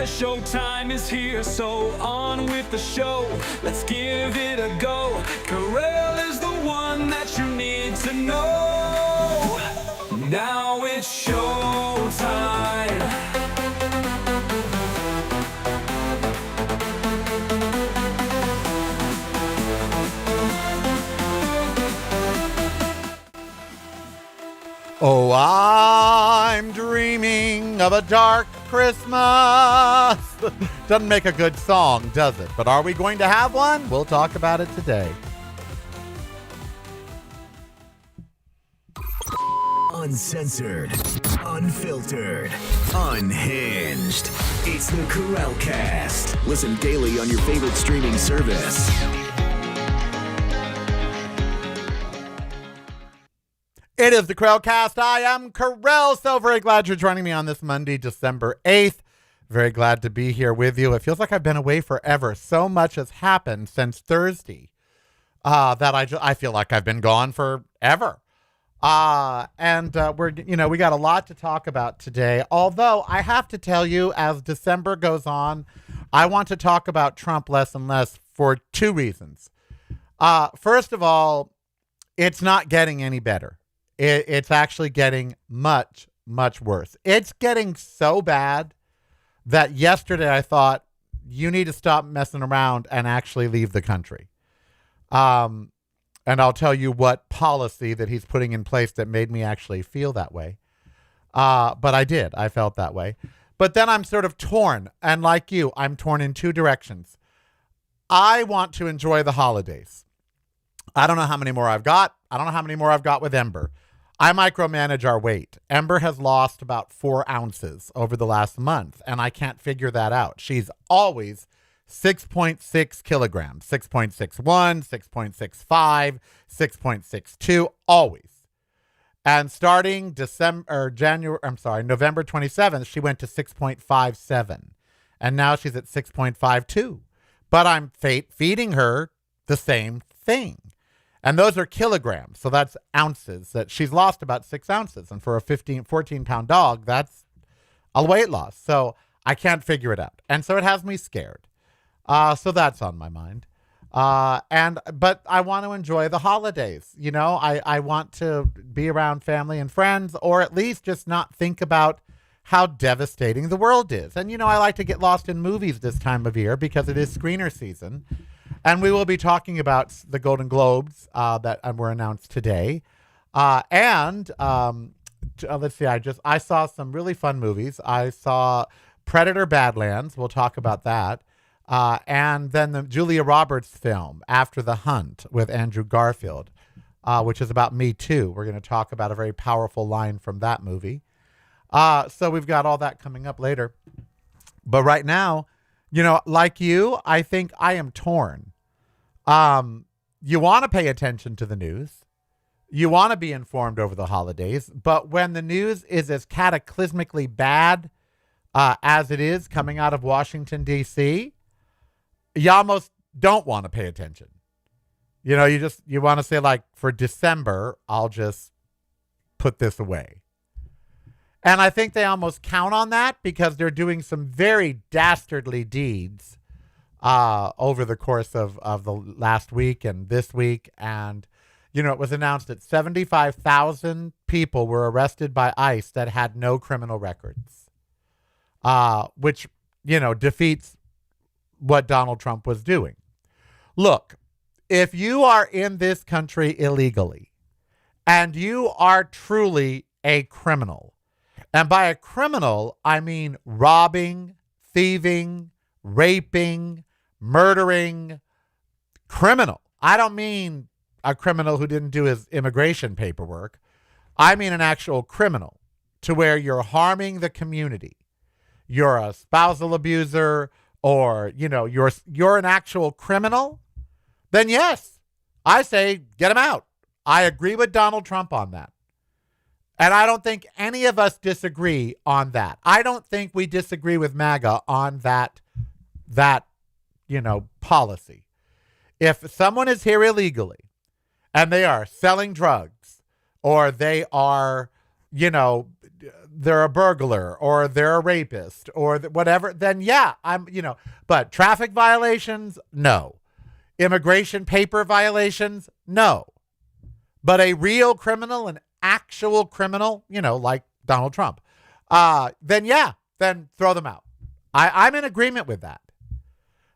showtime is here, so on with the show. Let's give it a go. Karel is the one that you need to know. Now it's showtime. Oh, I'm dreaming of a dark Christmas. Doesn't make a good song, does it? But are we going to have one? We'll talk about it today. Uncensored, unfiltered, unhinged. It's the Karel Cast. Listen daily on your favorite streaming service. It is the Karel Cast. I am Karel. So very glad you're joining me on this Monday, December 8th. Very glad to be here with you. It feels like I've been away forever. So much has happened since Thursday that I feel like I've been gone forever. We got a lot to talk about today. Although I have to tell you, as December goes on, I want to talk about Trump less and less for two reasons. First of all, it's not getting any better. It's actually getting much, much worse. It's getting so bad that yesterday I thought, you need to stop messing around and actually leave the country. And I'll tell you what policy that he's putting in place that made me actually feel that way. But I did. I felt that way. But then I'm sort of torn. And like you, I'm torn in two directions. I want to enjoy the holidays. I don't know how many more I've got. I don't know how many more I've got with Ember. I micromanage our weight. Ember has lost about 4 ounces over the last month, and I can't figure that out. She's always 6.6 kilograms, 6.61, 6.65, 6.62, always. And starting November 27th, she went to 6.57, and now she's at 6.52. But I'm feeding her the same thing. And those are kilograms, so that's ounces. That she's lost about 6 ounces. And for a 14-pound dog, that's a weight loss. So I can't figure it out. And so it has me scared. So that's on my mind. But I want to enjoy the holidays. You know, I want to be around family and friends, or at least just not think about how devastating the world is. And, you know, I like to get lost in movies this time of year because it is screener season. And we will be talking about the Golden Globes that were announced today. Let's see, I saw some really fun movies. I saw Predator Badlands. We'll talk about that. And then the Julia Roberts film, After the Hunt, with Andrew Garfield, which is about Me Too. We're going to talk about a very powerful line from that movie. So we've got all that coming up later. But right now, you know, like you, I think I am torn. You want to pay attention to the news. You want to be informed over the holidays. But when the news is as cataclysmically bad as it is coming out of Washington, D.C., you almost don't want to pay attention. You know, you want to say, like, for December, I'll just put this away. And I think they almost count on that because they're doing some very dastardly deeds over the course of the last week and this week. And, you know, it was announced that 75,000 people were arrested by ICE that had no criminal records, which, you know, defeats what Donald Trump was doing. Look, if you are in this country illegally and you are truly a criminal, and by a criminal, I mean robbing, thieving, raping, murdering, criminal. I don't mean a criminal who didn't do his immigration paperwork. I mean an actual criminal, to where you're harming the community. You're a spousal abuser, or, you know, you're an actual criminal. Then yes, I say get him out. I agree with Donald Trump on that. And I don't think any of us disagree on that. I don't think we disagree with MAGA on that, you know, policy. If someone is here illegally and they are selling drugs, or they are, you know, they're a burglar or they're a rapist or whatever, then yeah, but traffic violations, no. Immigration paper violations, no. But a real criminal, an actual criminal, like Donald Trump, then throw them out. I'm in agreement with that.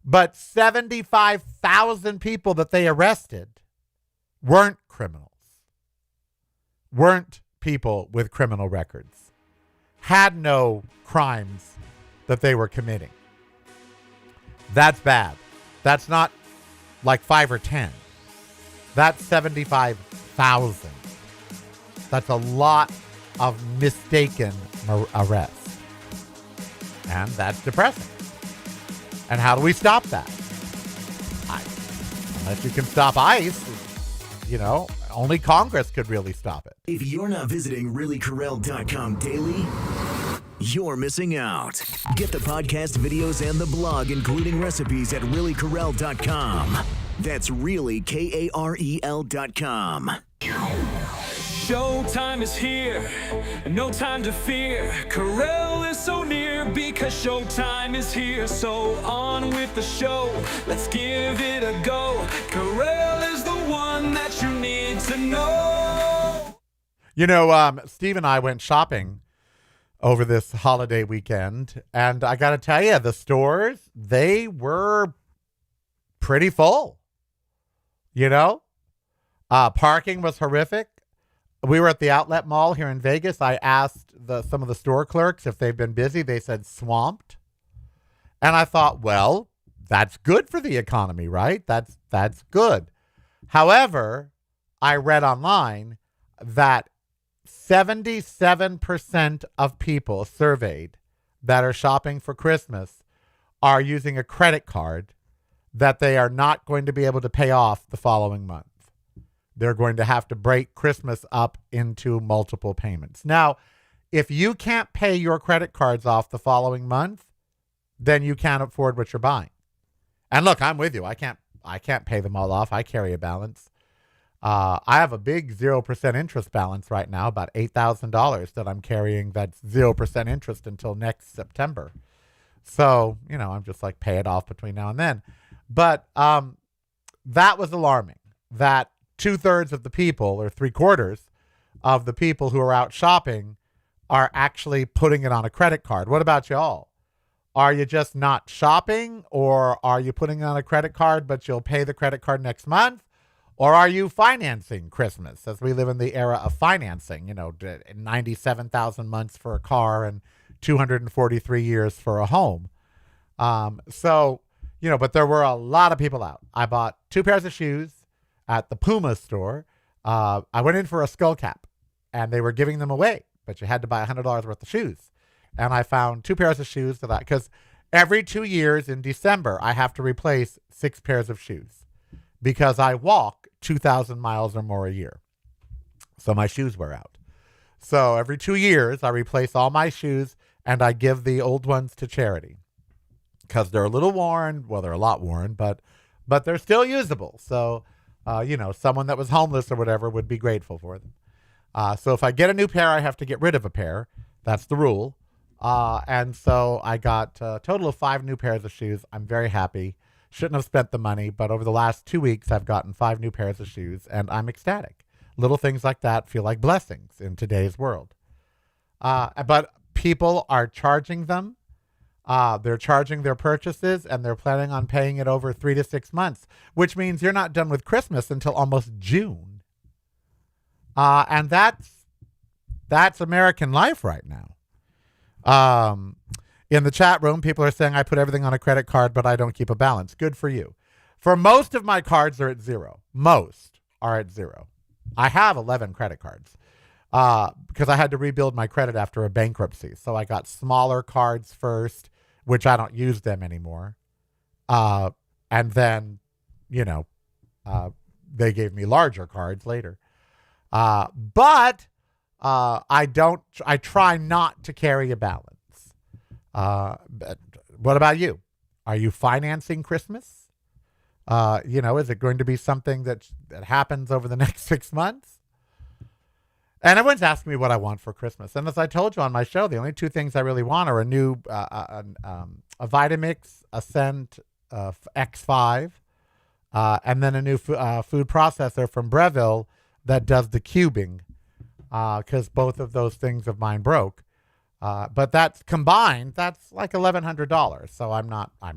But 75,000 people that they arrested weren't criminals, weren't people with criminal records, had no crimes that they were committing. That's bad. That's not like 5 or 10. That's 75,000. That's a lot of mistaken arrests. And that's depressing. And how do we stop that? Unless you can stop ICE, only Congress could really stop it. If you're not visiting reallykarel.com daily, you're missing out. Get the podcast, videos, and the blog, including recipes at reallykarel.com. That's really KAREL.com. Showtime is here, no time to fear. Karel is so near because showtime is here. So on with the show, let's give it a go. Karel is the one that you need to know. Steve and I went shopping over this holiday weekend, and I got to tell you, the stores, they were pretty full. Parking was horrific. We were at the outlet mall here in Vegas. I asked some of the store clerks if they've been busy. They said swamped. And I thought, well, that's good for the economy, right? That's good. However, I read online that 77% of people surveyed that are shopping for Christmas are using a credit card that they are not going to be able to pay off the following month. They're going to have to break Christmas up into multiple payments. Now, if you can't pay your credit cards off the following month, then you can't afford what you're buying. And look, I'm with you. I can't pay them all off. I carry a balance. I have a big 0% interest balance right now, about $8,000 that I'm carrying. That's 0% interest until next September. So, I'm just like, pay it off between now and then. But that was alarming, that 2/3 of the people, or 3/4 of the people who are out shopping, are actually putting it on a credit card. What about y'all? Are you just not shopping, or are you putting it on a credit card, but you'll pay the credit card next month? Or are you financing Christmas, as we live in the era of financing, 97,000 months for a car and 243 years for a home. But there were a lot of people out. I bought 2 pairs of shoes at the Puma store. I went in for a skull cap, and they were giving them away, but you had to buy $100 worth of shoes. And I found 2 pairs of shoes because every 2 years in December, I have to replace 6 pairs of shoes because I walk 2,000 miles or more a year. So my shoes wear out. So every 2 years, I replace all my shoes, and I give the old ones to charity because they're a little worn. Well, they're a lot worn, but they're still usable. So, someone that was homeless or whatever would be grateful for them. So if I get a new pair, I have to get rid of a pair. That's the rule. And so I got a total of 5 new pairs of shoes. I'm very happy. Shouldn't have spent the money, but over the last 2 weeks, I've gotten 5 new pairs of shoes, and I'm ecstatic. Little things like that feel like blessings in today's world. But people are charging them. They're charging their purchases, and they're planning on paying it over 3 to 6 months, which means you're not done with Christmas until almost June. And that's American life right now. In the chat room, people are saying I put everything on a credit card, but I don't keep a balance. Good for you. For most of my cards are at 0. Most are at 0. I have 11 credit cards because I had to rebuild my credit after a bankruptcy. So I got smaller cards first, which I don't use them anymore. And then, they gave me larger cards later. But I try not to carry a balance. But what about you? Are you financing Christmas? Is it going to be something that happens over the next 6 months? And everyone's asking me what I want for Christmas. And as I told you on my show, the only two things I really want are a new a Vitamix Ascent X5, and then a new food processor from Breville that does the cubing, because both of those things of mine broke. But that's combined, that's like $1,100. So I'm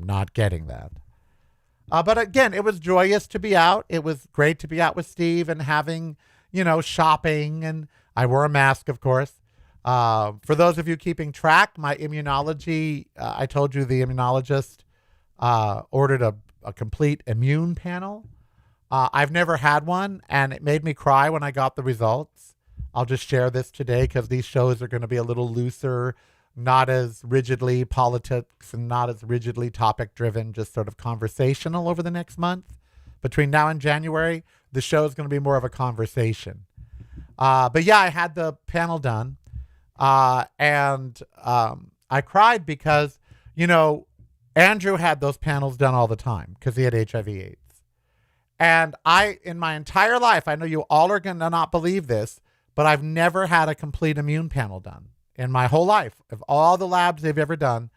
not getting that. But again, it was joyous to be out. It was great to be out with Steve and having, shopping, and I wore a mask, of course. For those of you keeping track, my immunology, I told you the immunologist ordered a complete immune panel. I've never had one, and it made me cry when I got the results. I'll just share this today because these shows are going to be a little looser, not as rigidly politics and not as rigidly topic driven, just sort of conversational over the next month. Between now and January, the show is going to be more of a conversation. But yeah, I had the panel done, and I cried because, Andrew had those panels done all the time because he had HIV/AIDS. And in my entire life, I know you all are going to not believe this, but I've never had a complete immune panel done in my whole life. Of all the labs they've ever done,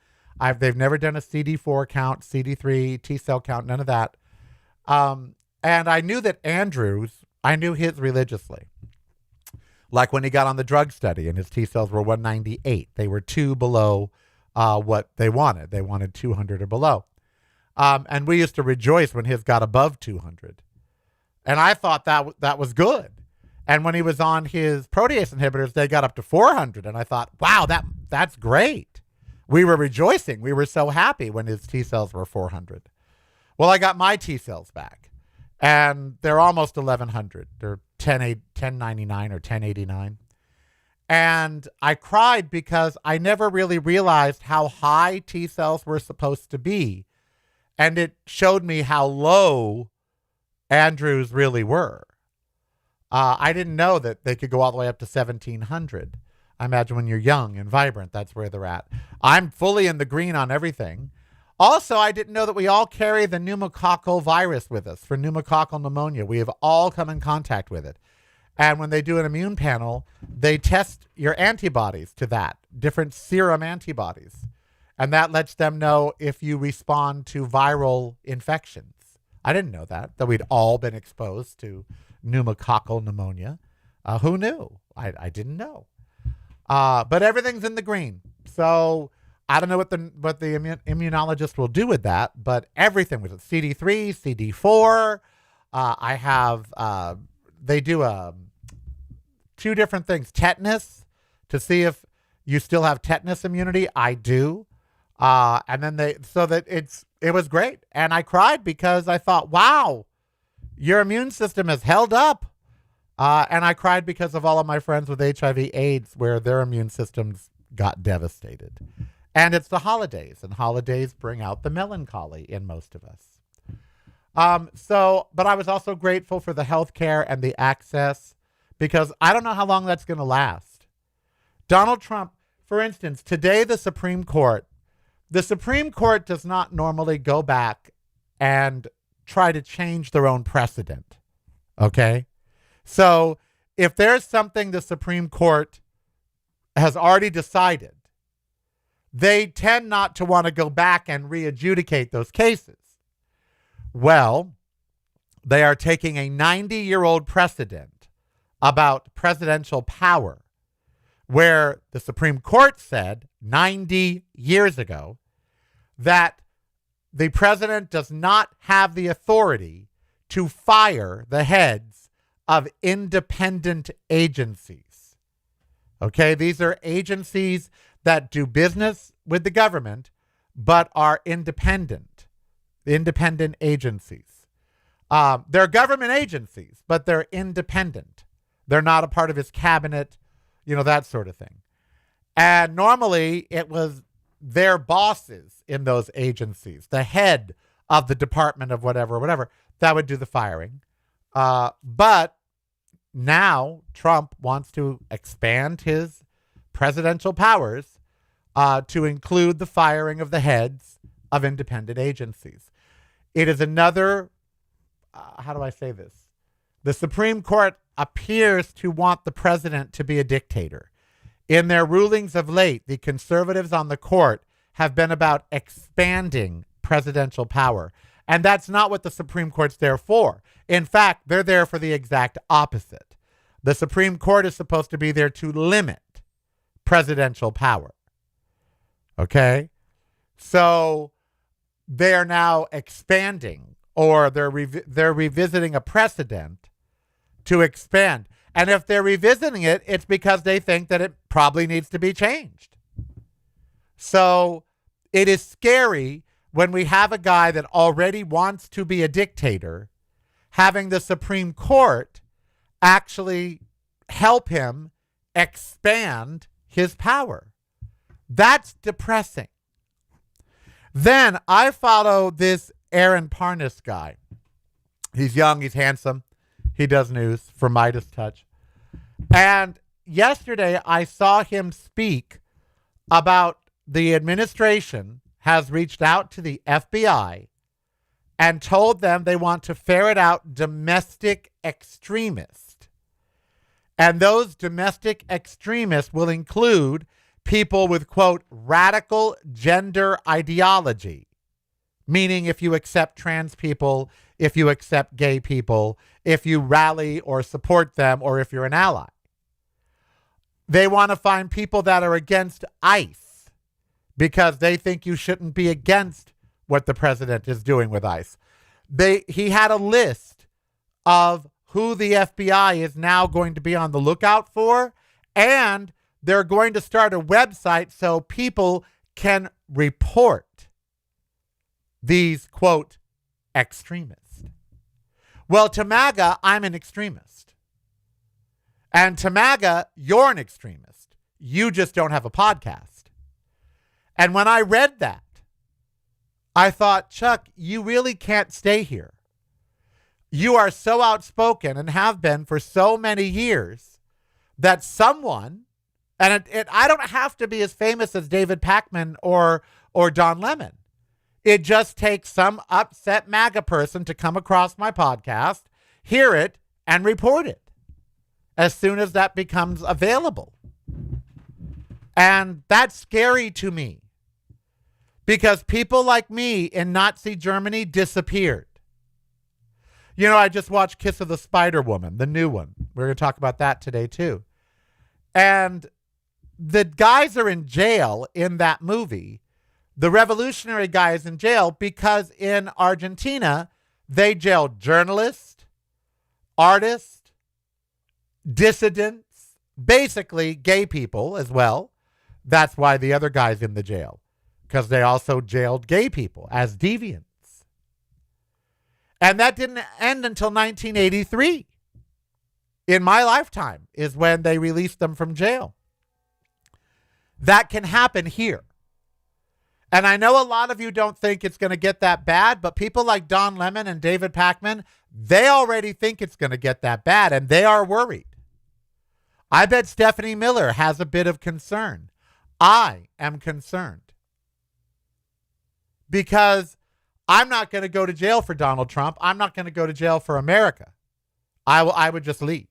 they've never done a CD4 count, CD3, T cell count, none of that. And I knew that I knew his religiously. Like when he got on the drug study and his T cells were 198. They were 2 below what they wanted. They wanted 200 or below. And we used to rejoice when his got above 200. And I thought that was good. And when he was on his protease inhibitors, they got up to 400. And I thought, wow, that's great. We were rejoicing. We were so happy when his T cells were 400. Well, I got my T cells back, and they're almost 1,100. They're 1099 or 1089. And I cried because I never really realized how high T cells were supposed to be. And it showed me how low Andrew's really were. I didn't know that they could go all the way up to 1,700. I imagine when you're young and vibrant, that's where they're at. I'm fully in the green on everything. Also, I didn't know that we all carry the pneumococcal virus with us for pneumococcal pneumonia. We have all come in contact with it. And when they do an immune panel, they test your antibodies to that, different serum antibodies. And that lets them know if you respond to viral infections. I didn't know that we'd all been exposed to pneumococcal pneumonia. Who knew? I didn't know. But everything's in the green. So I don't know what the immunologist will do with that, but everything was CD3, CD4. I have, they do 2 different things. Tetanus, to see if you still have tetanus immunity. I do. And then it was great. And I cried because I thought, wow, your immune system has held up. And I cried because of all of my friends with HIV/AIDS where their immune systems got devastated. And it's the holidays, and holidays bring out the melancholy in most of us. But I was also grateful for the health care and the access, because I don't know how long that's going to last. Donald Trump, for instance, today the Supreme Court does not normally go back and try to change their own precedent. Okay? So if there's something the Supreme Court has already decided, they tend not to want to go back and re-adjudicate those cases. Well, they are taking a 90-year-old precedent about presidential power, where the Supreme Court said 90 years ago that the president does not have the authority to fire the heads of independent agencies. Okay, these are agencies that do business with the government but are independent agencies. They're government agencies, but they're independent. They're not a part of his cabinet, that sort of thing. And normally it was their bosses in those agencies, the head of the department of whatever, that would do the firing. But now Trump wants to expand his presidential powers to include the firing of the heads of independent agencies. It is another, how do I say this? The Supreme Court appears to want the president to be a dictator. In their rulings of late, the conservatives on the court have been about expanding presidential power. And that's not what the Supreme Court's there for. In fact, they're there for the exact opposite. The Supreme Court is supposed to be there to limit presidential power. Okay? So they are now expanding, or they're revisiting a precedent to expand. And if they're revisiting it, it's because they think that it probably needs to be changed. So it is scary when we have a guy that already wants to be a dictator, having the Supreme Court actually help him expand his power. That's depressing. Then I follow this Aaron Parnas guy. He's young, he's handsome. He does news for Midas Touch. And yesterday I saw him speak about the administration has reached out to the FBI and told them they want to ferret out domestic extremists. And those domestic extremists will include people with, quote, radical gender ideology, meaning if you accept trans people, if you accept gay people, if you rally or support them, or if you're an ally. They want to find people that are against ICE because they think you shouldn't be against what the president is doing with ICE. He had a list of who the FBI is now going to be on the lookout for, and they're going to start a website so people can report these, quote, extremists. Well, to MAGA, I'm an extremist. And to MAGA, you're an extremist. You just don't have a podcast. And when I read that, I thought, Chuck, you really can't stay here. You are so outspoken and have been for so many years that someone, and I don't have to be as famous as David Pakman or Don Lemon. It just takes some upset MAGA person to come across my podcast, hear it, and report it as soon as that becomes available. And that's scary to me because people like me in Nazi Germany disappeared. You know, I just watched Kiss of the Spider Woman, the new one. We're going to talk about that today too. And the guys are in jail in that movie. The revolutionary guy is in jail because in Argentina, they jailed journalists, artists, dissidents, basically gay people as well. That's why the other guy's in the jail, because they also jailed gay people as deviants. And that didn't end until 1983. In my lifetime is when they released them from jail. That can happen here. And I know a lot of you don't think it's going to get that bad, but people like Don Lemon and David Pakman, they already think it's going to get that bad, and they are worried. I bet Stephanie Miller has a bit of concern. I am concerned. Because I'm not going to go to jail for Donald Trump. I'm not going to go to jail for America. I would just leave.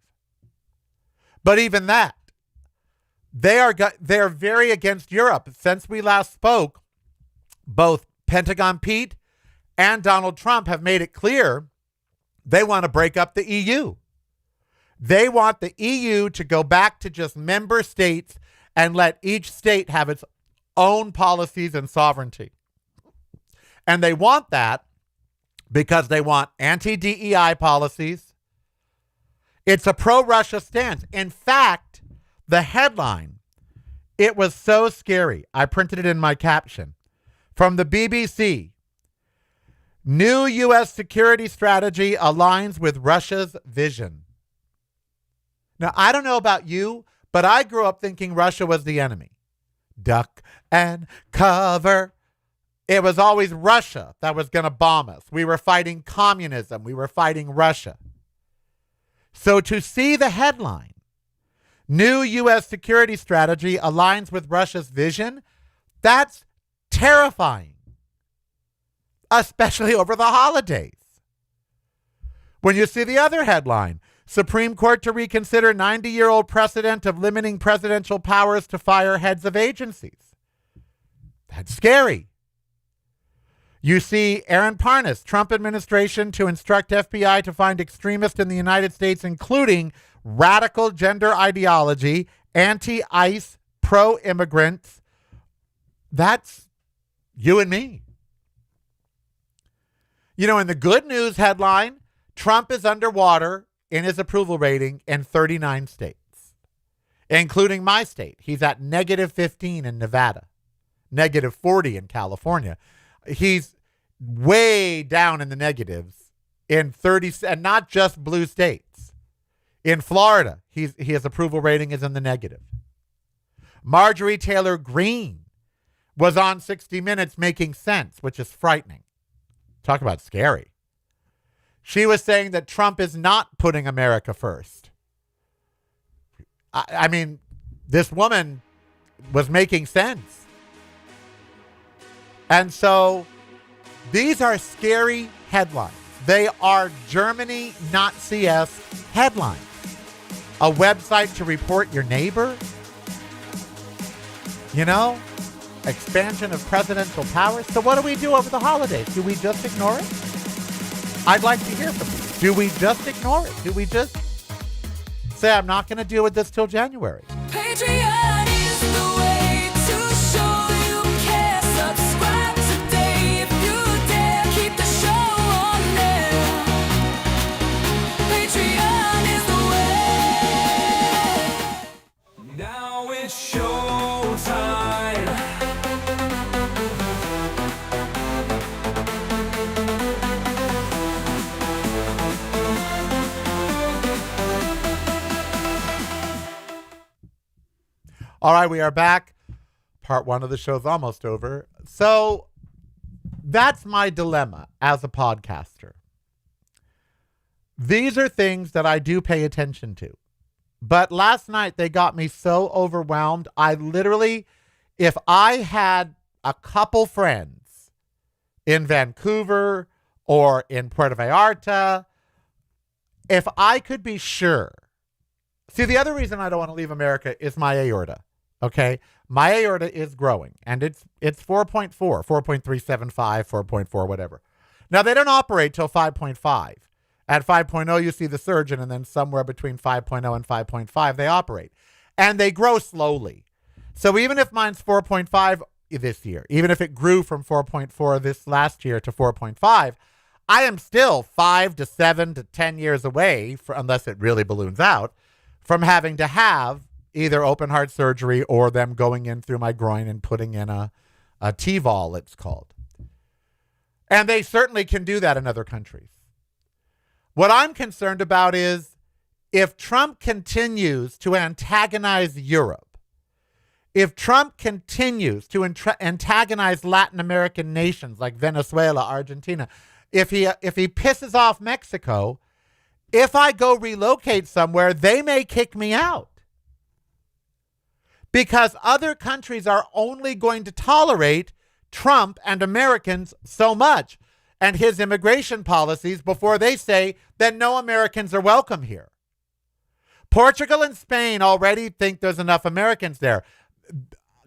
But even that, they're very against Europe. Since we last spoke, both Pentagon Pete and Donald Trump have made it clear they want to break up the EU. They want the EU to go back to just member states and let each state have its own policies and sovereignty. And they want that because they want anti-DEI policies. It's a pro-Russia stance. In fact, the headline, it was so scary. I printed it in my caption. From the BBC, new U.S. security strategy aligns with Russia's vision. Now, I don't know about you, but I grew up thinking Russia was the enemy. Duck and cover. It was always Russia that was going to bomb us. We were fighting communism. We were fighting Russia. So to see the headline, new U.S. security strategy aligns with Russia's vision, that's terrifying, especially over the holidays. When you see the other headline, Supreme Court to reconsider 90-year-old precedent of limiting presidential powers to fire heads of agencies. That's scary. You see Aaron Parnas, Trump administration to instruct FBI to find extremists in the United States, including radical gender ideology, anti-ICE, pro-immigrants. That's you and me. You know, in the good news headline, Trump is underwater in his approval rating in 39 states, including my state. He's at negative 15 in Nevada, negative 40 in California. He's way down in the negatives in 30, and not just blue states. In Florida, his approval rating is in the negative. Marjorie Taylor Greene was on 60 Minutes making sense, which is frightening. Talk about scary. She was saying that Trump is not putting America first. I mean, this woman was making sense. And so these are scary headlines. They are Germany, not CS headlines. A website to report your neighbor. You know, expansion of presidential powers. So what do we do over the holidays? Do we just ignore it? I'd like to hear from you. Do we just ignore it? Do we just say, I'm not going to deal with this till January? Patreon is the way to show you care. Subscribe today if you dare. Keep the show on there. Patreon is the way. Now it's showtime. All right, we are back. Part one of the show's almost over. So that's my dilemma as a podcaster. These are things that I do pay attention to. But last night they got me so overwhelmed. I literally, if I had a couple friends in Vancouver or in Puerto Vallarta, if I could be sure. See, the other reason I don't want to leave America is my aorta. Okay, my aorta is growing, and it's 4.4, 4.375, 4.4, whatever. Now, they don't operate till 5.5. At 5.0, you see the surgeon, and then somewhere between 5.0 and 5.5, they operate. And they grow slowly. So even if mine's 4.5 this year, even if it grew from 4.4 this last year to 4.5, I am still 5 to 7 to 10 years away, unless it really balloons out, from having to have either open heart surgery or them going in through my groin and putting in a T-vol, it's called. And they certainly can do that in other countries. What I'm concerned about is if Trump continues to antagonize Europe, if Trump continues to antagonize Latin American nations like Venezuela, Argentina, if he pisses off Mexico, if I go relocate somewhere, they may kick me out. Because other countries are only going to tolerate Trump and Americans so much and his immigration policies before they say that no Americans are welcome here. Portugal and Spain already think there's enough Americans there.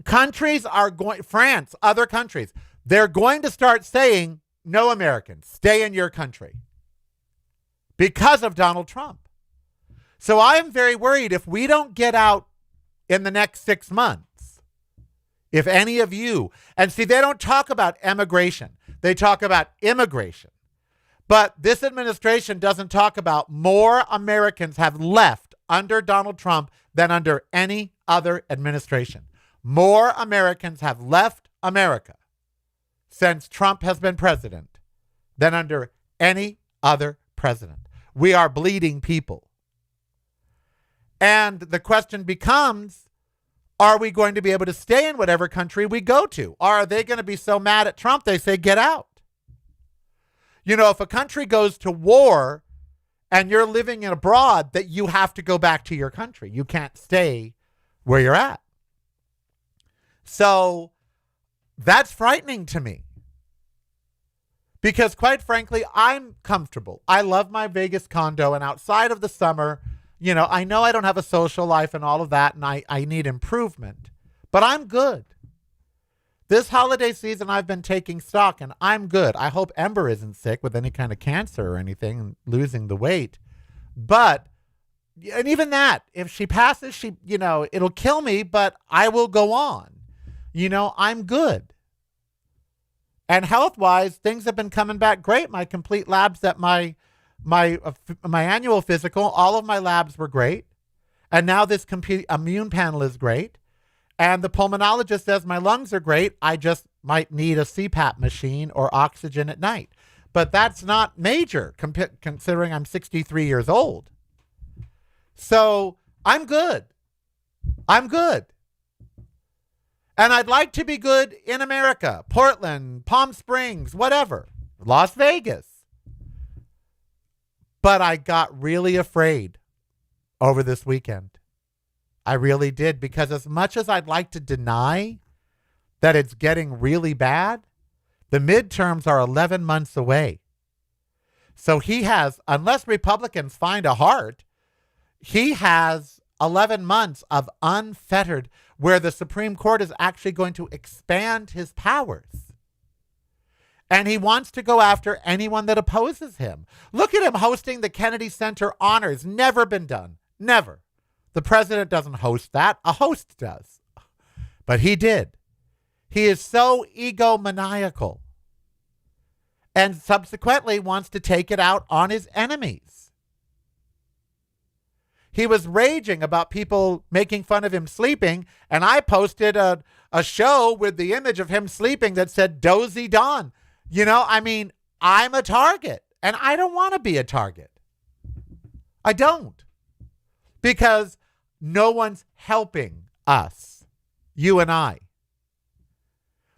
Countries are going, France, other countries, they're going to start saying, no Americans, stay in your country because of Donald Trump. So I am very worried if we don't get out in the next 6 months, if any of you, and see, they don't talk about emigration. They talk about immigration. But this administration doesn't talk about more Americans have left under Donald Trump than under any other administration. More Americans have left America since Trump has been president than under any other president. We are bleeding people. And the question becomes, are we going to be able to stay in whatever country we go to? Or are they going to be so mad at Trump they say, get out? You know, if a country goes to war and you're living abroad, that you have to go back to your country. You can't stay where you're at. So that's frightening to me. Because quite frankly, I'm comfortable. I love my Vegas condo, and outside of the summer, I know I don't have a social life and all of that, and I need improvement, but I'm good. This holiday season, I've been taking stock, and I'm good. I hope Ember isn't sick with any kind of cancer or anything and losing the weight. And even that, if she passes, it'll kill me, but I will go on. I'm good. And health-wise, things have been coming back great. My complete labs at my annual physical, all of my labs were great. And now this immune panel is great. And the pulmonologist says my lungs are great. I just might need a CPAP machine or oxygen at night. But that's not major considering I'm 63 years old. So I'm good. I'm good. And I'd like to be good in America, Portland, Palm Springs, whatever, Las Vegas. But I got really afraid over this weekend. I really did, because as much as I'd like to deny that it's getting really bad, the midterms are 11 months away. So he has, unless Republicans find a heart, he has 11 months of unfettered, where the Supreme Court is actually going to expand his powers. And he wants to go after anyone that opposes him. Look at him hosting the Kennedy Center Honors. Never been done. Never. The president doesn't host that. A host does. But he did. He is so egomaniacal. And subsequently wants to take it out on his enemies. He was raging about people making fun of him sleeping, and I posted a show with the image of him sleeping that said Dozy Don. I'm a target, and I don't want to be a target. I don't. Because no one's helping us, you and I.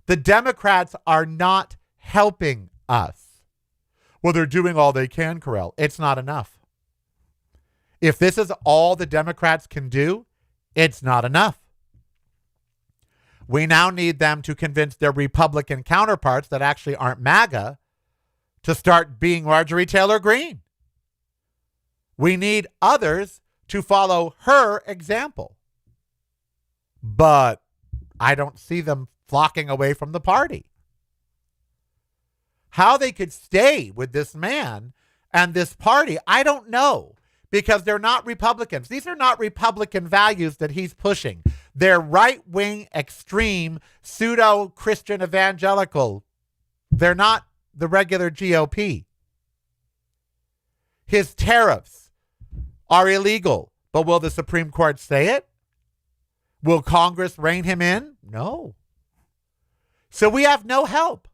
The Democrats are not helping us. Well, they're doing all they can, Karel. It's not enough. If this is all the Democrats can do, it's not enough. We now need them to convince their Republican counterparts that actually aren't MAGA to start being Marjorie Taylor Greene. We need others to follow her example. But I don't see them flocking away from the party. How they could stay with this man and this party, I don't know, because they're not Republicans. These are not Republican values that he's pushing. They're right-wing, extreme, pseudo-Christian evangelical. They're not the regular GOP. His tariffs are illegal, but will the Supreme Court say it? Will Congress rein him in? No. So we have no help.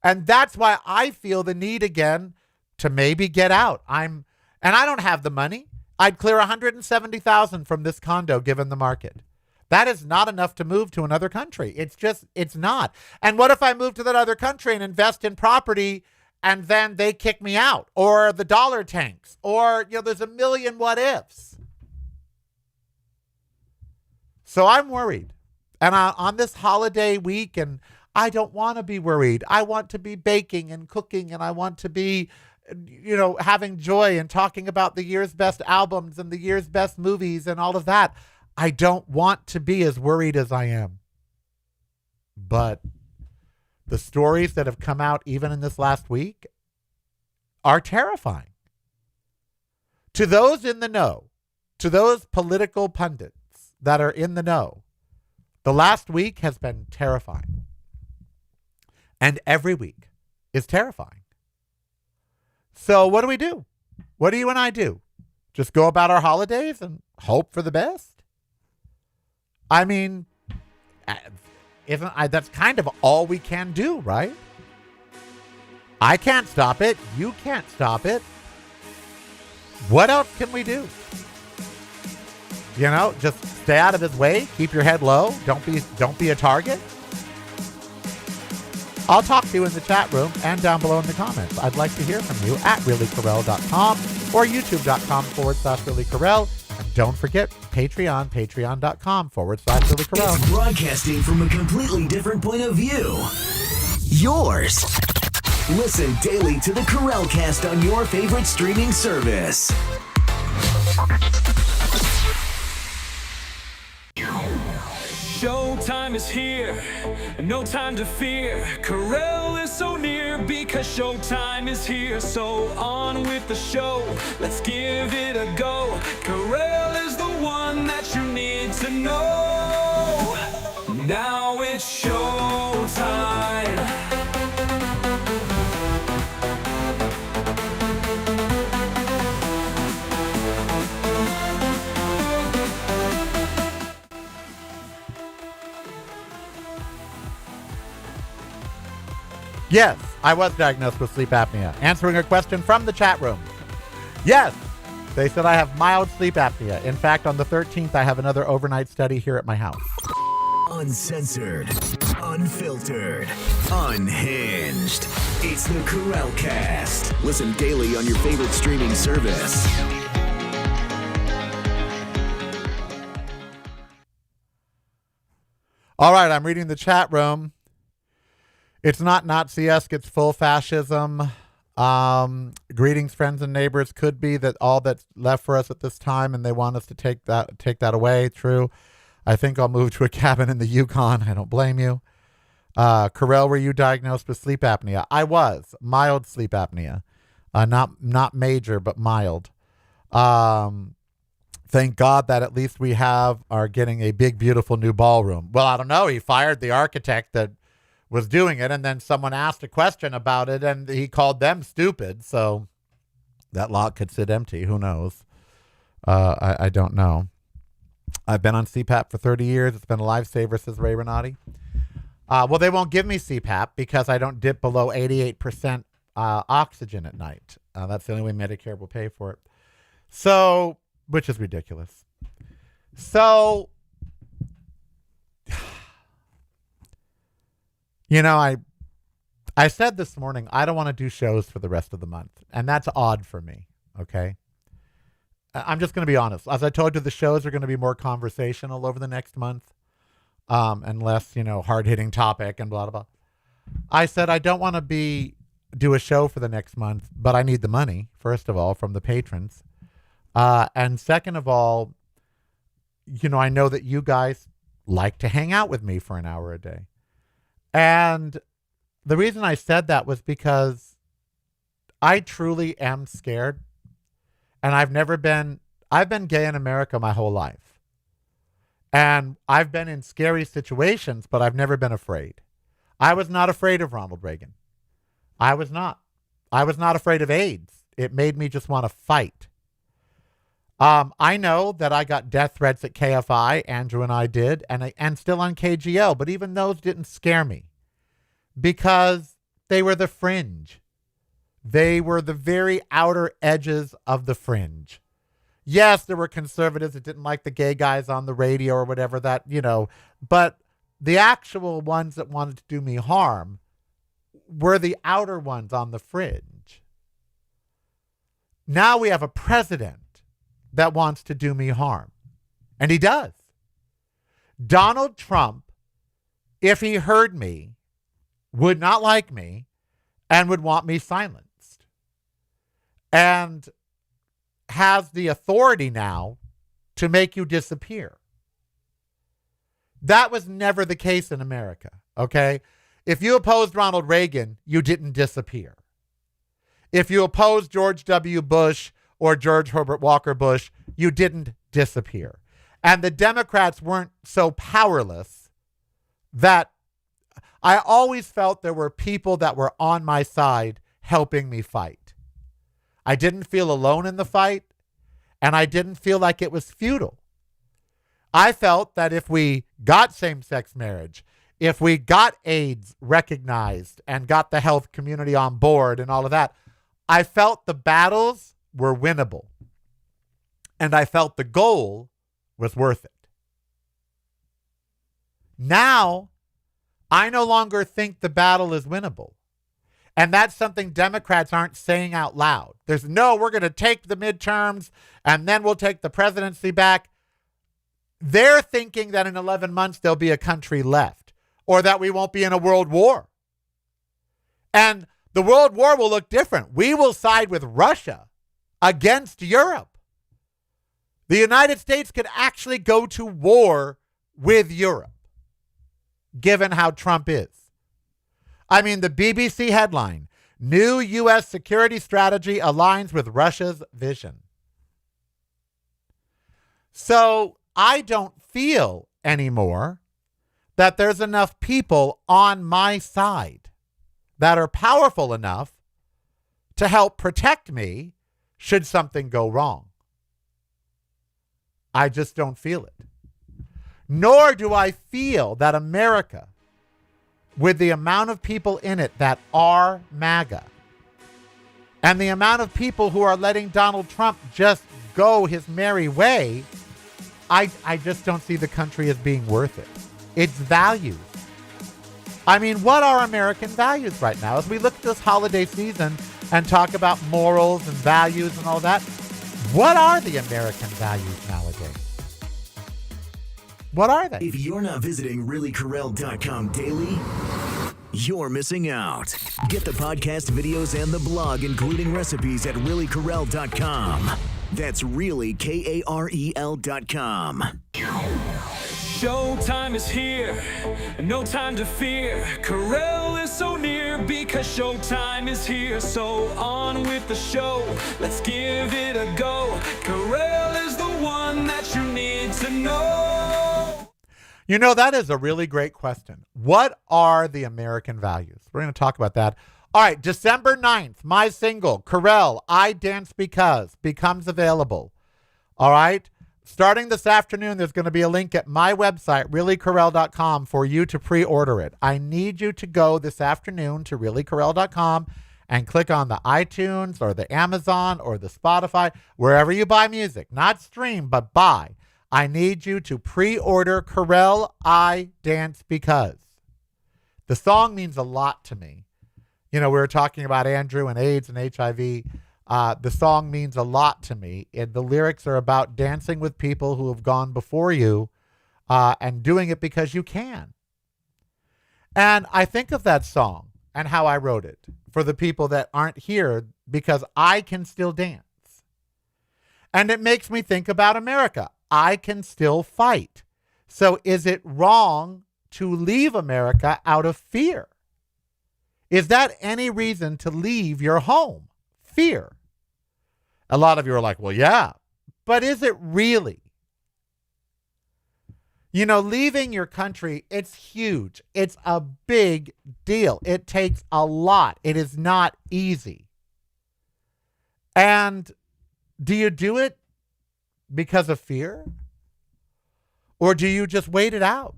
And that's why I feel the need again to maybe get out. And I don't have the money. I'd clear $170,000 from this condo given the market. That is not enough to move to another country. It's not. And what if I move to that other country and invest in property and then they kick me out, or the dollar tanks, or, there's a million what ifs. So I'm worried. And on this holiday week, and I don't want to be worried. I want to be baking and cooking, and I want to be, having joy and talking about the year's best albums and the year's best movies and all of that. I don't want to be as worried as I am. But the stories that have come out even in this last week are terrifying. To those in the know, to those political pundits that are in the know, the last week has been terrifying. And every week is terrifying. So what do we do? What do you and I do? Just go about our holidays and hope for the best? I mean, that's kind of all we can do, right? I can't stop it. You can't stop it. What else can we do? Just stay out of his way. Keep your head low. Don't be a target. I'll talk to you in the chat room and down below in the comments. I'd like to hear from you at reallykarel.com or youtube.com/reallykarel. And don't forget patreon.com/reallykarel. It's broadcasting from a completely different point of view. Yours. Listen daily to the Karel Cast on your favorite streaming service. Showtime is here, no time to fear. Karel is so near because showtime is here. So on with the show, let's give it a go. Karel is the one that you need to know. Now it's showtime. Yes, I was diagnosed with sleep apnea. Answering a question from the chat room. Yes, they said I have mild sleep apnea. In fact, on the 13th, I have another overnight study here at my house. Uncensored, unfiltered, unhinged. It's the Karel Cast. Listen daily on your favorite streaming service. All right, I'm reading the chat room. It's not Nazi-esque, it's full fascism. Greetings, friends and neighbors. Could be that all that's left for us at this time, and they want us to take that away. True. I think I'll move to a cabin in the Yukon. I don't blame you. Karel, were you diagnosed with sleep apnea? I was. Mild sleep apnea. Not major, but mild. Thank God that at least we are getting a big, beautiful new ballroom. Well, I don't know. He fired the architect that was doing it, and then someone asked a question about it, and he called them stupid. So that lot could sit empty. Who knows? I don't know. I've been on CPAP for 30 years. It's been a lifesaver, says Ray Renati. Well, they won't give me CPAP because I don't dip below 88% oxygen at night. That's the only way Medicare will pay for it. So, which is ridiculous. So, you know, I said this morning, I don't want to do shows for the rest of the month. And that's odd for me, okay? I'm just going to be honest. As I told you, the shows are going to be more conversational over the next month. And less, hard-hitting topic and blah, blah, blah. I said I don't want to do a show for the next month, but I need the money, first of all, from the patrons. And second of all, I know that you guys like to hang out with me for an hour a day. And the reason I said that was because I truly am scared. And I've been gay in America my whole life. And I've been in scary situations, but I've never been afraid. I was not afraid of Ronald Reagan. I was not. I was not afraid of AIDS. It made me just want to fight. I know that I got death threats at KFI, Andrew and I did, and still on KGL, but even those didn't scare me because they were the fringe. They were the very outer edges of the fringe. Yes, there were conservatives that didn't like the gay guys on the radio or whatever but the actual ones that wanted to do me harm were the outer ones on the fringe. Now we have a president that wants to do me harm. And he does. Donald Trump, if he heard me, would not like me and would want me silenced. And has the authority now to make you disappear. That was never the case in America, okay? If you opposed Ronald Reagan, you didn't disappear. If you opposed George W. Bush or George Herbert Walker Bush, you didn't disappear. And the Democrats weren't so powerless that I always felt there were people that were on my side helping me fight. I didn't feel alone in the fight, and I didn't feel like it was futile. I felt that if we got same-sex marriage, if we got AIDS recognized and got the health community on board and all of that, I felt the battles were winnable. And I felt the goal was worth it. Now, I no longer think the battle is winnable. And that's something Democrats aren't saying out loud. There's no, we're going to take the midterms and then we'll take the presidency back. They're thinking that in 11 months there'll be a country left or that we won't be in a world war. And The world war will look different. We will side with Russia against Europe. The United States could actually go to war with Europe, given how Trump is. I mean, the BBC headline, new U.S. security strategy aligns with Russia's vision. So I don't feel anymore that there's enough people on my side that are powerful enough to help protect me should something go wrong. I just don't feel it. Nor do I feel that America, with the amount of people in it that are MAGA, and the amount of people who are letting Donald Trump just go his merry way, I just don't see the country as being worth it. Its values. I mean, what are American values right now? As we look at this holiday season and talk about morals and values and all that, what are the American values nowadays? What are they? If you're not visiting reallykarel.com daily, you're missing out. Get the podcast videos and the blog, including recipes, at reallykarel.com. That's really KAREL.com. Showtime is here, no time to fear. Karel is so near because showtime is here. So on with the show, let's give it a go. Karel is the one that you need to know. You know, that is a really great question. What are the American values? We're going to talk about that. All right, December 9th, my single, Karel, I Dance Because, becomes available. All right? Starting this afternoon, there's going to be a link at my website, reallykarel.com, for you to pre-order it. I need you to go this afternoon to reallykarel.com and click on the iTunes or the Amazon or the Spotify, wherever you buy music. Not stream, but buy. I need you to pre-order Karel, I Dance Because. The song means a lot to me. You know, we were talking about Andrew and AIDS and HIV. The song means a lot to me. The lyrics are about dancing with people who have gone before you and doing it because you can. And I think of that song and how I wrote it for the people that aren't here because I can still dance. And it makes me think about America. I can still fight. So is it wrong to leave America out of fear? Is that any reason to leave your home? Fear. A lot of you are like, well, yeah, but is it really? You know, leaving your country, it's huge. It's a big deal. It takes a lot. It is not easy. And do you do it because of fear? Or do you just wait it out?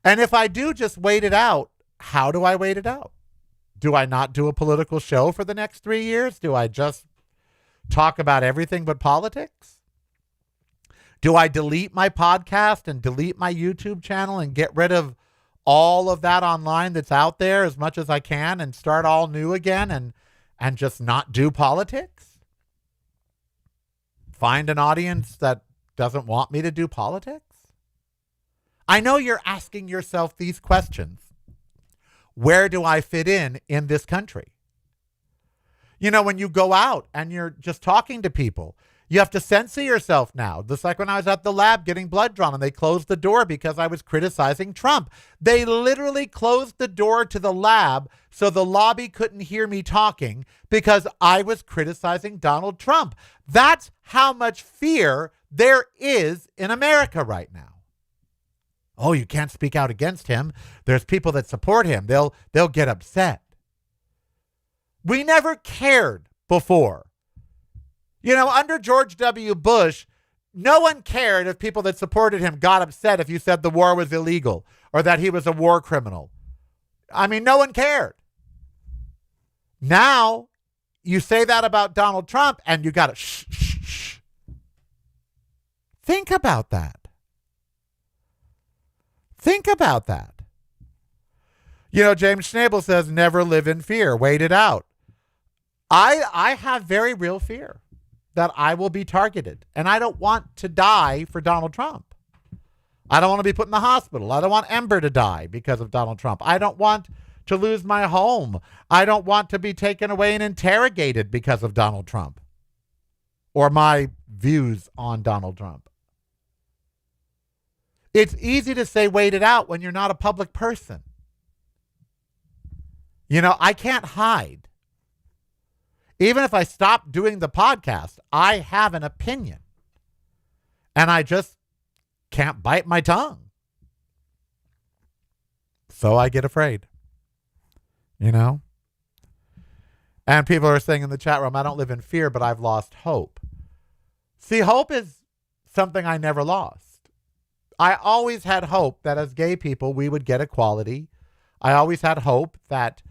And if I do just wait it out, how do I wait it out? Do I not do a political show for the next 3 years? Do I just talk about everything but politics? Do I delete my podcast and delete my YouTube channel and get rid of all of that online that's out there as much as I can and start all new again and just not do politics? Find an audience that doesn't want me to do politics? I know you're asking yourself these questions. Where do I fit in this country? You know, when you go out and you're just talking to people, you have to censor yourself now. Just like when I was at the lab getting blood drawn and they closed the door because I was criticizing Trump. They literally closed the door to the lab so the lobby couldn't hear me talking because I was criticizing Donald Trump. That's how much fear there is in America right now. Oh, you can't speak out against him. There's people that support him. They'll get upset. We never cared before. You know, under George W. Bush, no one cared if people that supported him got upset if you said the war was illegal or that he was a war criminal. I mean, no one cared. Now, you say that about Donald Trump and you got to shh, shh, shh. Think about that. Think about that. You know, James Schnabel says, never live in fear. Wait it out. I have very real fear that I will be targeted. And I don't want to die for Donald Trump. I don't want to be put in the hospital. I don't want Ember to die because of Donald Trump. I don't want to lose my home. I don't want to be taken away and interrogated because of Donald Trump or my views on Donald Trump. It's easy to say wait it out when you're not a public person. I can't hide. Even if I stop doing the podcast, I have an opinion. And I just can't bite my tongue. So I get afraid. And people are saying in the chat room, I don't live in fear, but I've lost hope. See, hope is something I never lost. I always had hope that as gay people, we would get equality. I always had hope that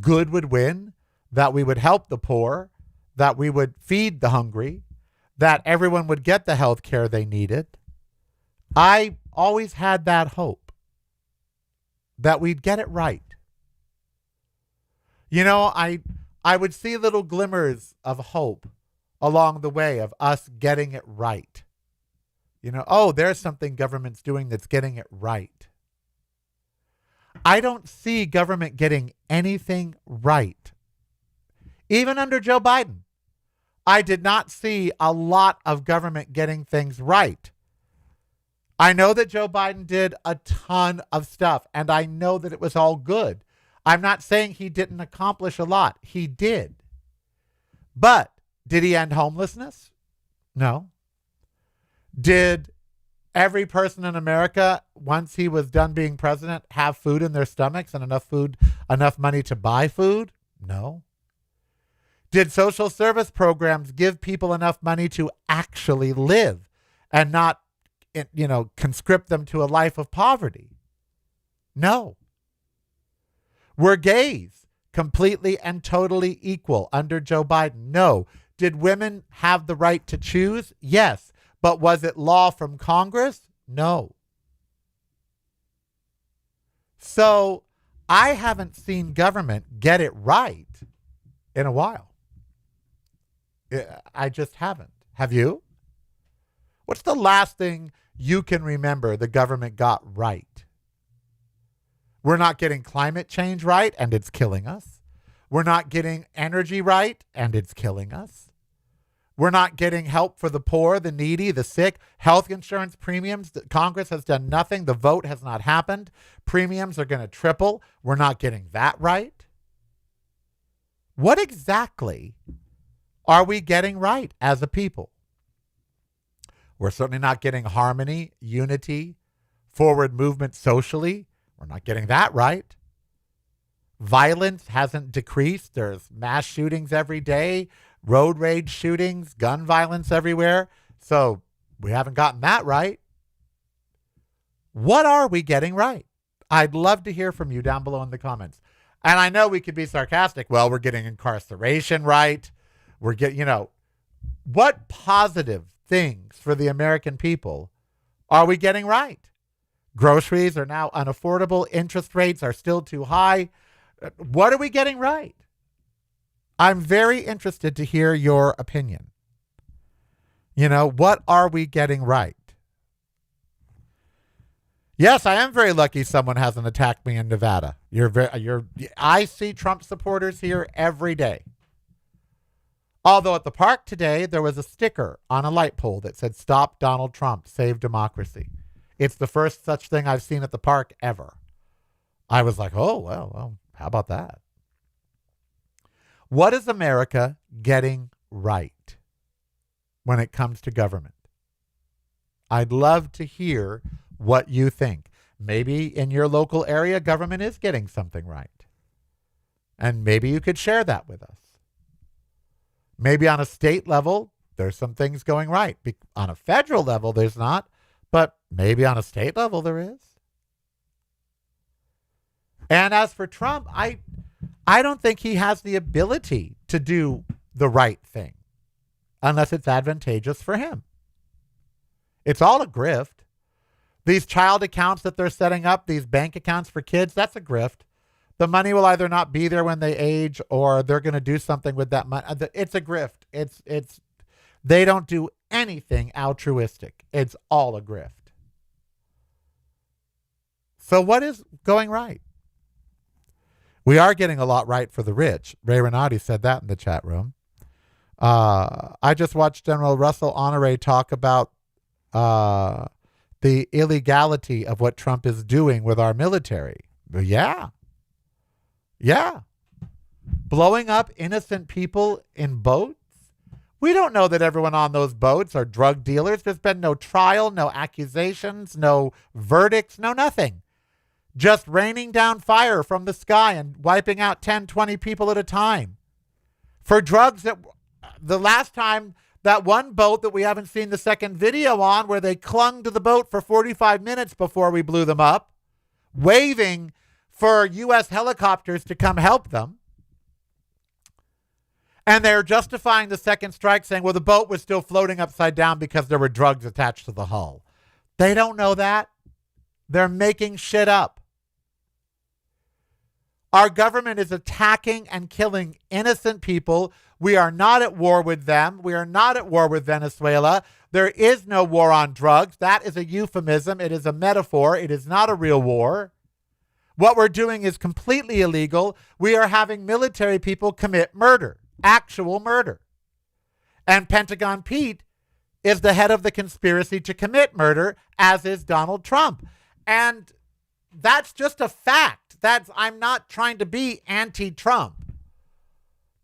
good would win, that we would help the poor, that we would feed the hungry, that everyone would get the health care they needed. I always had that hope that we'd get it right. I would see little glimmers of hope along the way of us getting it right. There's something government's doing that's getting it right. I don't see government getting anything right. Even under Joe Biden, I did not see a lot of government getting things right. I know that Joe Biden did a ton of stuff, and I know that it was all good. I'm not saying he didn't accomplish a lot. He did. But did he end homelessness? No. Did every person in America, once he was done being president, have food in their stomachs and enough money to buy food? No. Did social service programs give people enough money to actually live and not, conscript them to a life of poverty? No. Were gays completely and totally equal under Joe Biden? No. Did women have the right to choose? Yes. But was it law from Congress? No. So I haven't seen government get it right in a while. I just haven't. Have you? What's the last thing you can remember the government got right? We're not getting climate change right, and it's killing us. We're not getting energy right, and it's killing us. We're not getting help for the poor, the needy, the sick. Health insurance premiums, Congress has done nothing. The vote has not happened. Premiums are going to triple. We're not getting that right. What exactly are we getting right as a people? We're certainly not getting harmony, unity, forward movement socially. We're not getting that right. Violence hasn't decreased. There's mass shootings every day, road rage shootings, gun violence everywhere. So we haven't gotten that right. What are we getting right? I'd love to hear from you down below in the comments. And I know we could be sarcastic. Well, we're getting incarceration right. We're getting, what positive things for the American people are we getting right? Groceries are now unaffordable. Interest rates are still too high. What are we getting right? I'm very interested to hear your opinion. What are we getting right? Yes, I am very lucky someone hasn't attacked me in Nevada. I see Trump supporters here every day. Although at the park today, there was a sticker on a light pole that said, "Stop Donald Trump, save democracy." It's the first such thing I've seen at the park ever. I was like, oh, well, how about that? What is America getting right when it comes to government? I'd love to hear what you think. Maybe in your local area, government is getting something right. And maybe you could share that with us. Maybe on a state level, there's some things going right. On a federal level, there's not. But maybe on a state level there is. And as for Trump, I don't think he has the ability to do the right thing unless it's advantageous for him. It's all a grift. These child accounts that they're setting up, these bank accounts for kids, that's a grift. The money will either not be there when they age or they're going to do something with that money. It's a grift. They don't do anything altruistic. It's all a grift. So what is going right? We are getting a lot right for the rich. Ray Renati said that in the chat room. I just watched General Russell Honore talk about the illegality of what Trump is doing with our military. Yeah. Yeah. Blowing up innocent people in boats. We don't know that everyone on those boats are drug dealers. There's been no trial, no accusations, no verdicts, no nothing. Just raining down fire from the sky and wiping out 10, 20 people at a time. For drugs that the last time, that one boat that we haven't seen the second video on, where they clung to the boat for 45 minutes before we blew them up, waving for U.S. helicopters to come help them. And they're justifying the second strike, saying, well, the boat was still floating upside down because there were drugs attached to the hull. They don't know that. They're making shit up. Our government is attacking and killing innocent people. We are not at war with them. We are not at war with Venezuela. There is no war on drugs. That is a euphemism. It is a metaphor. It is not a real war. What we're doing is completely illegal. We are having military people commit murder, actual murder. And Pentagon Pete is the head of the conspiracy to commit murder, as is Donald Trump. And that's just a fact. I'm not trying to be anti-Trump.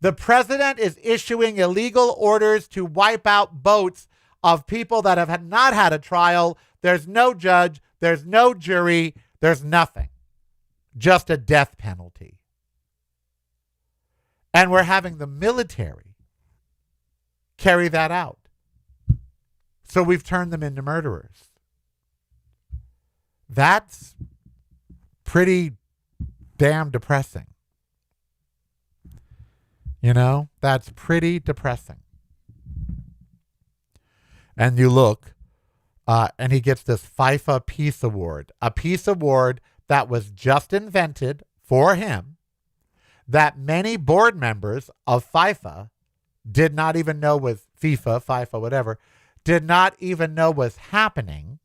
The president is issuing illegal orders to wipe out boats of people that have not had a trial. There's no judge. There's no jury. There's nothing. Just a death penalty. And we're having the military carry that out. So we've turned them into murderers. That's pretty damn depressing. You know, that's pretty depressing. And you look, and he gets this FIFA Peace Award, a peace award that was just invented for him, that many board members of FIFA did not even know was FIFA, whatever, did not even know was happening.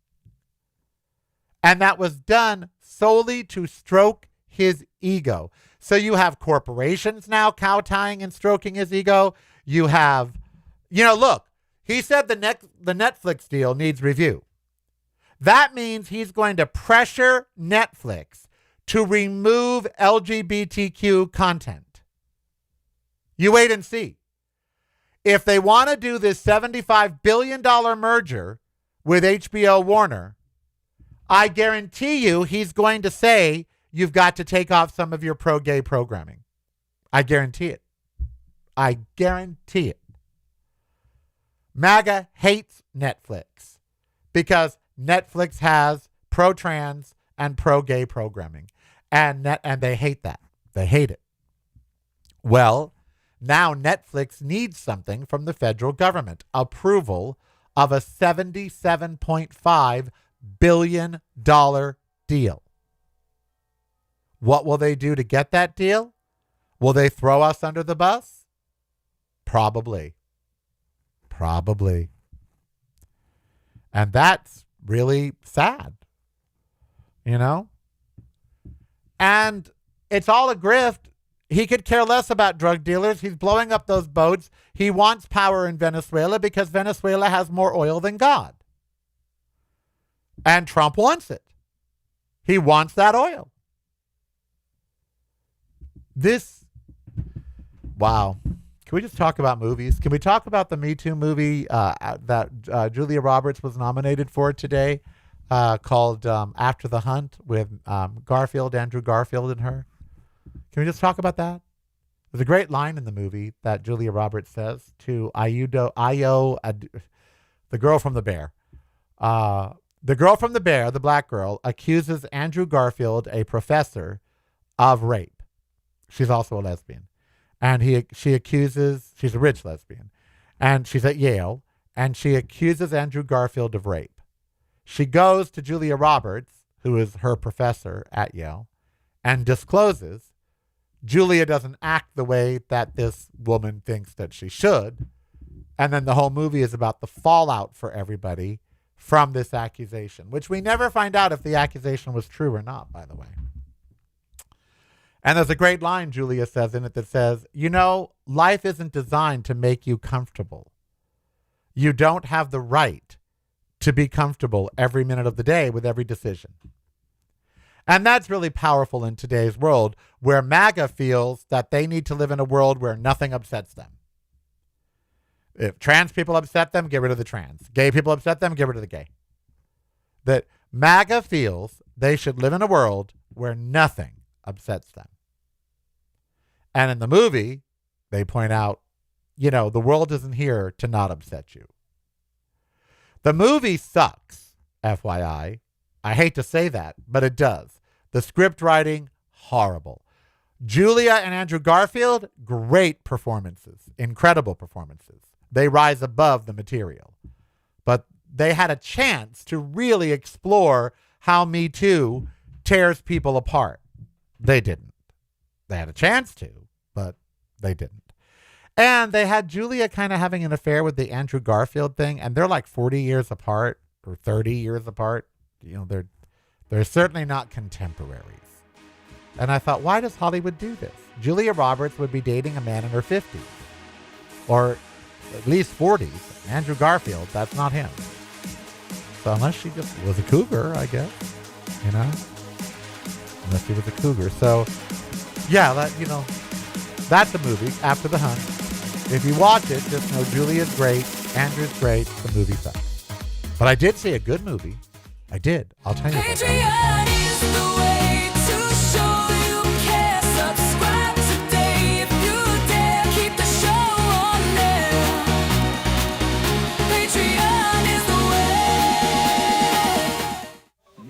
And that was done solely to stroke his ego. So you have corporations now kowtowing and stroking his ego. You have, look, he said the Netflix deal needs review. That means he's going to pressure Netflix to remove LGBTQ content. You wait and see. If they want to do this $75 billion merger with HBO Warner, I guarantee you he's going to say, you've got to take off some of your pro-gay programming. I guarantee it. I guarantee it. MAGA hates Netflix because Netflix has pro-trans and pro-gay programming. And they hate that. They hate it. Well, now Netflix needs something from the federal government. Approval of a $77.5 billion deal. What will they do to get that deal? Will they throw us under the bus? Probably. Probably. And that's really sad. And it's all a grift. He could care less about drug dealers. He's blowing up those boats. He wants power in Venezuela because Venezuela has more oil than God. And Trump wants it. He wants that oil. Wow. Can we just talk about movies? Can we talk about the Me Too movie that Julia Roberts was nominated for today called After the Hunt with Andrew Garfield and her? Can we just talk about that? There's a great line in the movie that Julia Roberts says to the girl from The Bear. The girl from The Bear, the black girl, accuses Andrew Garfield, a professor, of rape. She's also a lesbian. And she's a rich lesbian. And she's at Yale. And she accuses Andrew Garfield of rape. She goes to Julia Roberts, who is her professor at Yale, and discloses. Julia doesn't act the way that this woman thinks that she should. And then the whole movie is about the fallout for everybody from this accusation, which we never find out if the accusation was true or not, by the way. And there's a great line Julia says in it that says, you know, life isn't designed to make you comfortable. You don't have the right to be comfortable every minute of the day with every decision. And that's really powerful in today's world, where MAGA feels that they need to live in a world where nothing upsets them. If trans people upset them, get rid of the trans. Gay people upset them, get rid of the gay. That MAGA feels they should live in a world where nothing upsets them. And in the movie, they point out, you know, the world isn't here to not upset you. The movie sucks, FYI. I hate to say that, but it does. The script writing, horrible. Julia and Andrew Garfield, great performances, incredible performances. They rise above the material. But they had a chance to really explore how Me Too tears people apart. They didn't. They had a chance to, but they didn't. And they had Julia kind of having an affair with the Andrew Garfield thing, and they're like 40 years apart or 30 years apart. You know, they're certainly not contemporaries. And I thought, why does Hollywood do this? Julia Roberts would be dating a man in her 50s or at least 40s. Andrew Garfield, that's not him. So unless she just was a cougar, I guess, you know, unless she was a cougar. So yeah, that's a movie, After the Hunt. If you watch it, just know Julia's great, Andrew's great, the movie sucks. But I did see a good movie. I did. I'll tell you about that.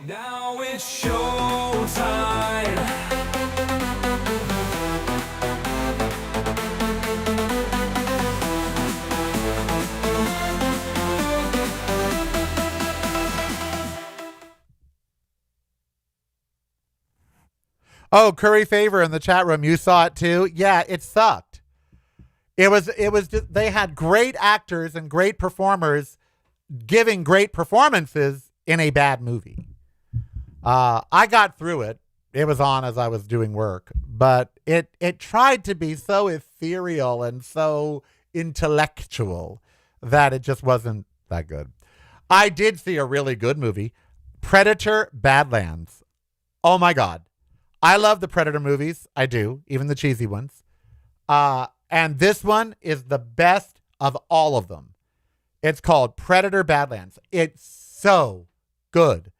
Now it's showtime. Oh, Curry Favor in the chat room. You saw it too? Yeah, it sucked. It was just, they had great actors and great performers giving great performances in a bad movie. I got through it. It was on as I was doing work, but it tried to be so ethereal and so intellectual that it just wasn't that good. I did see a really good movie, Predator: Badlands. Oh my God. I love the Predator movies. I do, even the cheesy ones. And this one is the best of all of them. It's called Predator: Badlands. It's so good.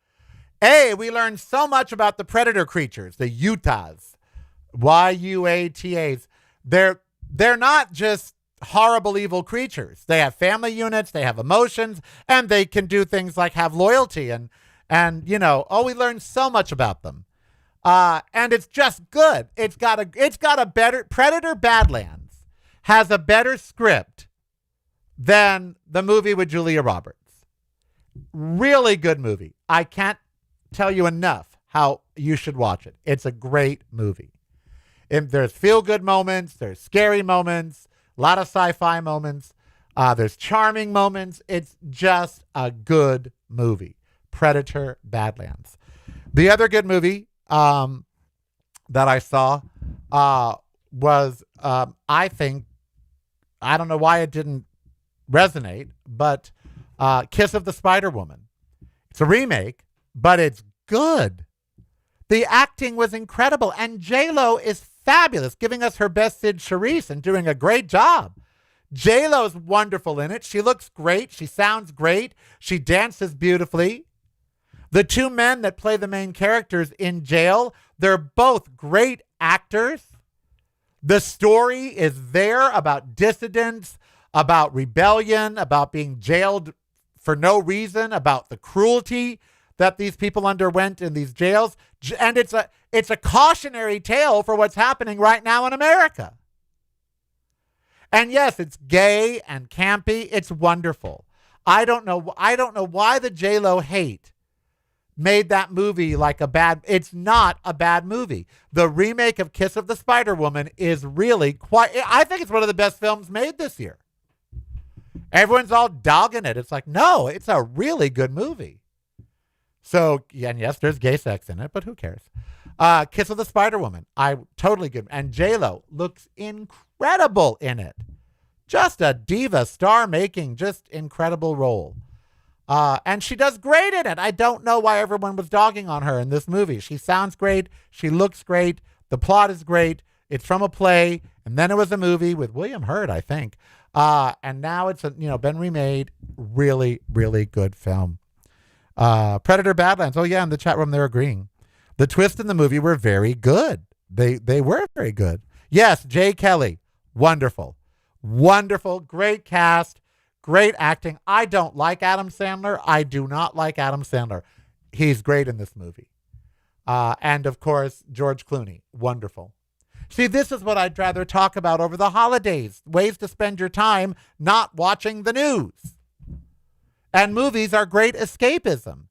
We learned so much about the predator creatures, the Utahs, Yuatas. They're not just horrible, evil creatures. They have family units, they have emotions, and they can do things like have loyalty. And we learned so much about them. And it's just good. It's got a better, Predator: Badlands has a better script than the movie with Julia Roberts. Really good movie. I can't tell you enough how you should watch it. It's a great movie. And there's feel-good moments, there's scary moments, a lot of sci-fi moments, there's charming moments. It's just a good movie. Predator: Badlands. The other good movie that I saw was, I don't know why it didn't resonate, but Kiss of the Spider Woman. It's a remake, but it's good. The acting was incredible, and J-Lo is fabulous, giving us her best Sid Charisse and doing a great job. J-Lo's wonderful in it. She looks great. She sounds great. She dances beautifully. The two men that play the main characters in jail, they're both great actors. The story is there about dissidents, about rebellion, about being jailed for no reason, about the cruelty that these people underwent in these jails. And it's a cautionary tale for what's happening right now in America. And yes, it's gay and campy. It's wonderful. I don't know why the J-Lo hate made that movie like it's not a bad movie. The remake of Kiss of the Spider Woman is really I think it's one of the best films made this year. Everyone's all dogging it. It's like, no, it's a really good movie. So, and yes, there's gay sex in it, but who cares? Kiss of the Spider Woman. I totally good. And J-Lo looks incredible in it. Just a diva star making, just incredible role. And she does great in it. I don't know why everyone was dogging on her in this movie. She sounds great. She looks great. The plot is great. It's from a play, and then it was a movie with William Hurt, I think. And now it's been remade. Really, really good film. Predator Badlands. Oh yeah, in the chat room they're agreeing. The twists in the movie were very good. They were very good. Yes, Jay Kelly, wonderful, wonderful, great cast, great acting. I don't like Adam Sandler. I do not like Adam Sandler. He's great in this movie. And of course, George Clooney, wonderful. See, this is what I'd rather talk about over the holidays. Ways to spend your time not watching the news. And movies are great escapism.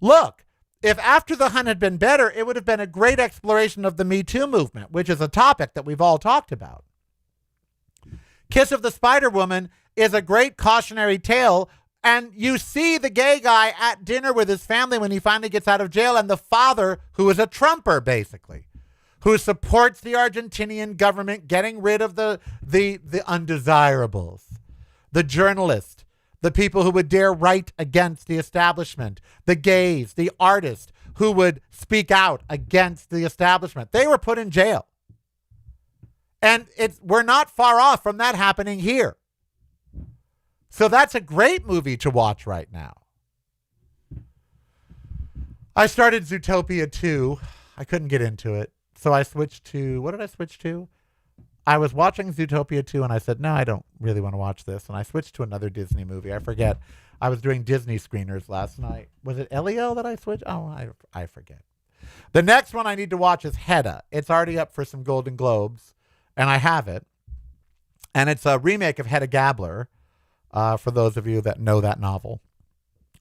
Look, if After the Hunt had been better, it would have been a great exploration of the Me Too movement, which is a topic that we've all talked about. Kiss of the Spider Woman is a great cautionary tale, and you see the gay guy at dinner with his family when he finally gets out of jail, and the father, who is a Trumper, basically, who supports the Argentinian government getting rid of the undesirables, the journalists, the people who would dare write against the establishment, the gays, the artists who would speak out against the establishment. They were put in jail. And we're not far off from that happening here. So that's a great movie to watch right now. I started Zootopia 2. I couldn't get into it. So I switched to, what did I switch to? I was watching Zootopia 2 and I said, no, I don't really want to watch this. And I switched to another Disney movie. I forget. I was doing Disney screeners last night. Was it Elio that I switched? Oh, I forget. The next one I need to watch is Hedda. It's already up for some Golden Globes, and I have it. And it's a remake of Hedda Gabler, for those of you that know that novel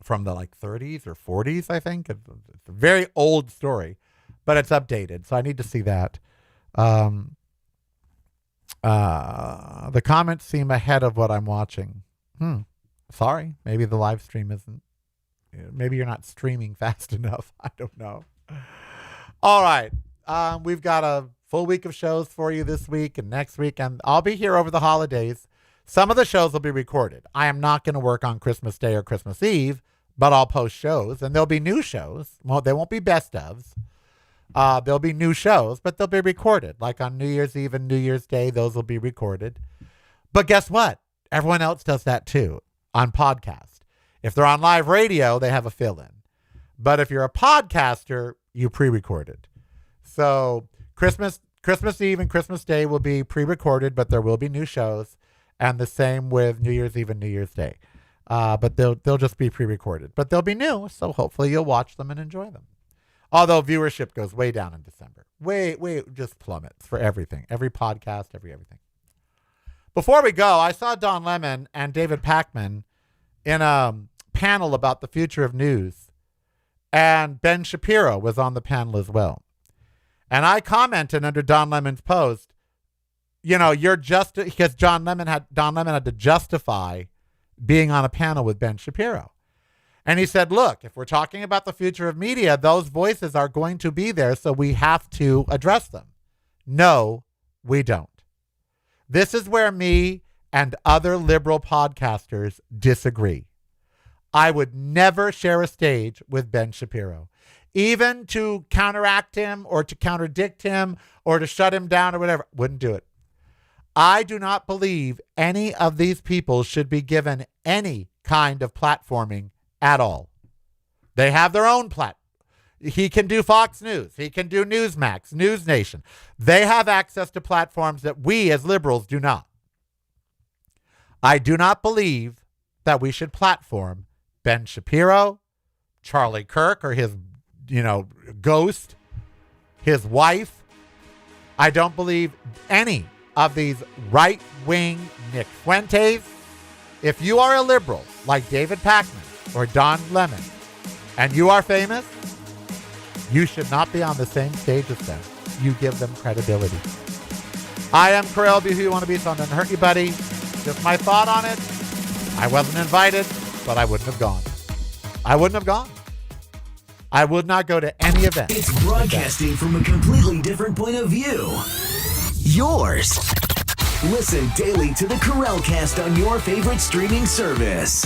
from the 30s or 40s, I think. It's a very old story, but it's updated, so I need to see that. The comments seem ahead of what I'm watching. Sorry, maybe the live stream isn't. Maybe you're not streaming fast enough. I don't know. All right. We've got a full week of shows for you this week and next week, and I'll be here over the holidays. Some of the shows will be recorded. I am not going to work on Christmas Day or Christmas Eve, but I'll post shows, and there'll be new shows. Well, they won't be best ofs. There'll be new shows, but they'll be recorded. Like on New Year's Eve and New Year's Day, those will be recorded. But guess what? Everyone else does that too on podcast. If they're on live radio, they have a fill-in. But if you're a podcaster, you pre-record it. So Christmas Eve and Christmas Day will be pre-recorded, but there will be new shows. And the same with New Year's Eve and New Year's Day. But they'll just be pre-recorded. But they'll be new, so hopefully you'll watch them and enjoy them. Although viewership goes way down in December. Way, just plummets for everything. Every podcast, everything. Before we go, I saw Don Lemon and David Pakman in a panel about the future of news. And Ben Shapiro was on the panel as well. And I commented under Don Lemon's post, because Don Lemon had to justify being on a panel with Ben Shapiro. And he said, look, if we're talking about the future of media, those voices are going to be there, so we have to address them. No, we don't. This is where me and other liberal podcasters disagree. I would never share a stage with Ben Shapiro, even to counteract him or to contradict him or to shut him down or whatever. Wouldn't do it. I do not believe any of these people should be given any kind of platforming at all. They have their own platform. He can do Fox News. He can do Newsmax, News Nation. They have access to platforms that we as liberals do not. I do not believe that we should platform Ben Shapiro, Charlie Kirk or his, ghost, his wife. I don't believe any of these right-wing Nick Fuentes. If you are a liberal like David Pakman or Don Lemon and you are famous, you should not be on the same stage as them. You give them credibility. I am Karel. Be who you want to be, so it doesn't hurt you, buddy. Just my thought on it. I wasn't invited, but I wouldn't have gone. I would not go to any event. It's broadcasting from a completely different point of view. Yours. Listen daily to the Karel Cast on your favorite streaming service.